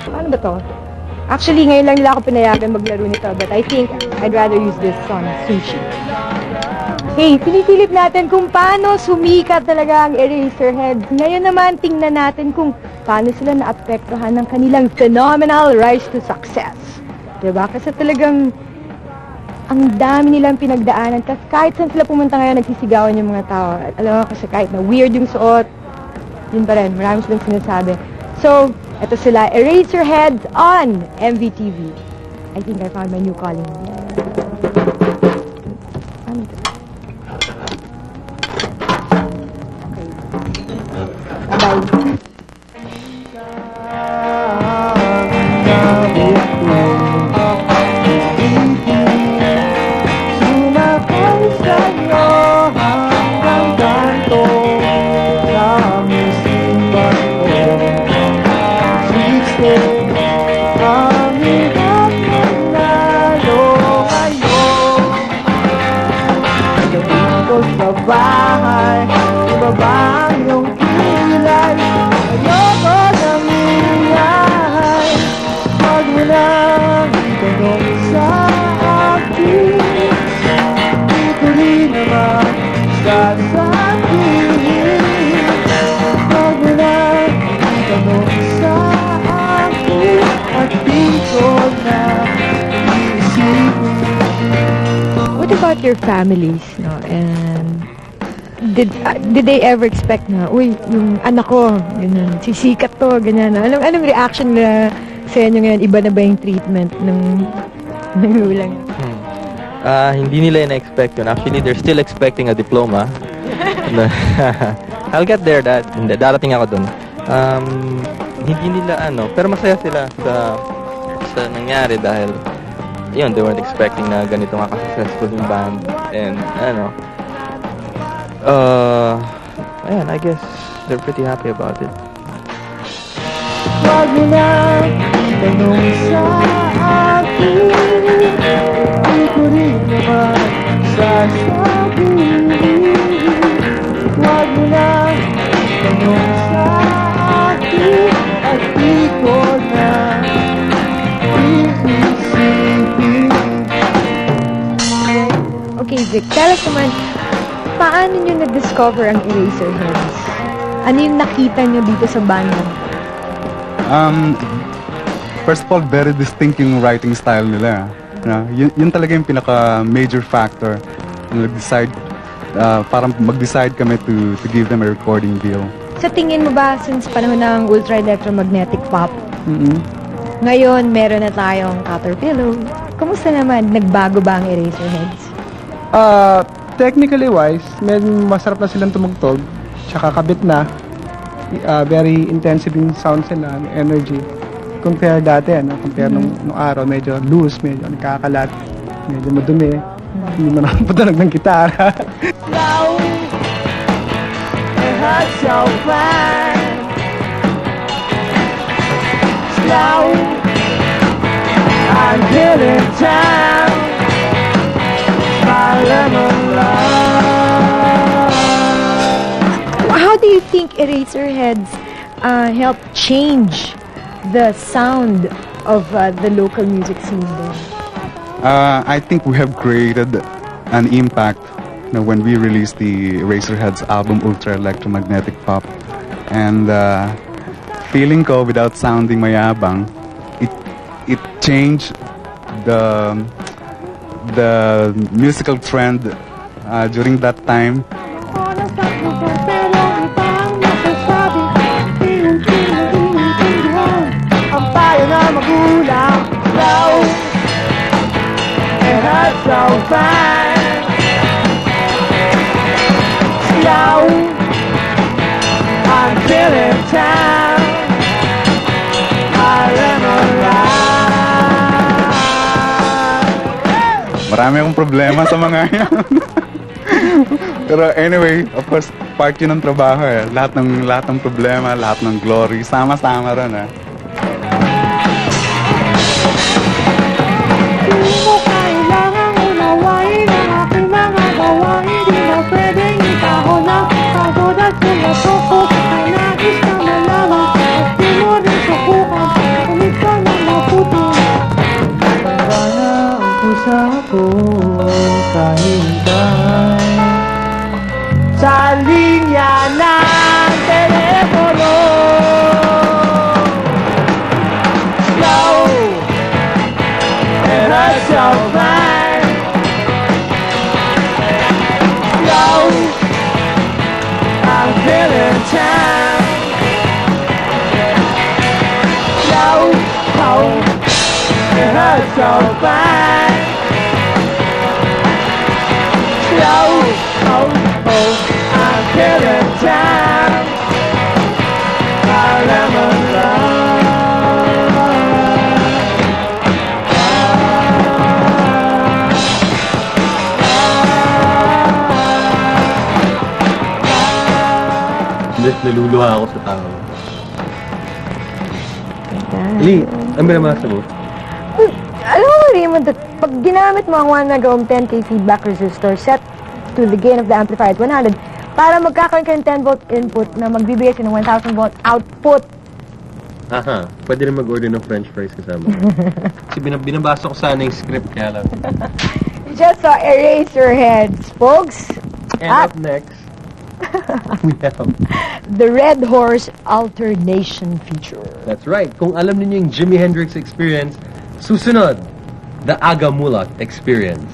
Paano ba to? Actually, ngayon lang nila ako pinayagan maglaro nito, but I think I'd rather use this on sushi. Hey, pinipilit natin kung paano sumikat talaga ang Eraserheads. Ngayon naman, tingnan natin kung paano sila naapektuhan ng kanilang phenomenal rise to success. Diba? Kasi talagang ang dami nilang pinagdaanan. Kasi kahit saan sila pumunta ngayon, nagsisigawan yung mga tao. At alam mo, kasi kahit na weird yung suot, yun pa rin, marami silang sinasabi. So, ito sila, Eraserheads on MVTV. I think I found my new calling. Ano ito? Okay. Bye-bye. Bahay, ibaba ang iyong kilay. Ayoko nang ingay. Huwag mo lang itanong sa akin. Di ko rin naman sasabihin. Huwag mo lang itanong sa akin. At di ko na iisipin. What about your families, no? And did they ever expect na, uy, yung anak ko, ganyan, sisikat to, ganyan. Anong reaction na sa inyo ngayon? Iba na ba yung treatment ng magulang? Hindi nila na-expect yun. Actually, they're still expecting a diploma. I'll get there, Dad. Hindi, darating ako dun. Hindi nila pero masaya sila sa nangyari dahil yun, they weren't expecting na ganito nga ka-successful yung band. And, ayan, I guess they're pretty happy about it. Wag mo na itanong sa akin. Di ko rin naman sasabihin. Wag mo na itanong sa akin. At di ko na iisipin. Okay, Vic, tell us naman, paano nyo na-discover ang Eraserheads? Ano yung nakita nyo dito sa banda? First of all, very distinct yung writing style nila. Yun talaga yung pinaka-major factor na nag-decide, parang mag-decide kami to give them a recording deal. Sa tingin mo ba, since panahon ng ultra-electromagnetic pop, ngayon meron na tayong Caterpillar, kumusta naman? Nagbago ba ang Eraserheads? Technically wise, masarap na silang tumugtog, tsaka kabit na. Very intensive yung sound sila, energy. Compare dati, compare nung araw, medyo loose, medyo nagkakalat, medyo madumi. Hindi mo nakapadalag ng gitara. Slow, it hurts so bad. Slow, I'm killing time. How do you think Eraserheads help change the sound of the local music scene there? I think we have created an impact when we released the Eraserheads album Ultra Electromagnetic Pop. And feeling ko, without sounding mayabang, it changed the musical trend during that time. Ang payo na magulang, slow, it hurts so bad. Slow, I'm feeling down. I am alive. Marami akong problema sa mga yan. Pero anyway, of course, part yun ng trabaho eh. Lahat ng problema, lahat ng glory, sama-sama rin eh. Di mo kailangang unawain ang aking mga gawain. Di na pwedeng itahon ang pagod at sumasuko. Ay nais na malaman at di mo rin sukukan. Kung so fine. Slow, I'm feeling time. Slow, oh, it hurts so bad. Slow, oh, I'm feeling time. I lemon love. Naluluha ako sa tao. Lee, ano ba naman sa mo? Alam mo, Raymond, that pag ginamit mo ang 1 nag-ohm 10K feedback resistor set to the gain of the amplifier at 100, para magkakaroon ka ng 10 volt input na magbibigay siya ng 1,000 volt output. Aha, pwede rin mag-order ng french fries kasama. Kasi binabasa ko sana yung script kaya lang. Just saw Eraserheads, folks. And up next, we have... The Red Horse Alternation Feature. That's right. Kung alam niyo yung Jimi Hendrix Experience, susunod, the Agamulak Experience.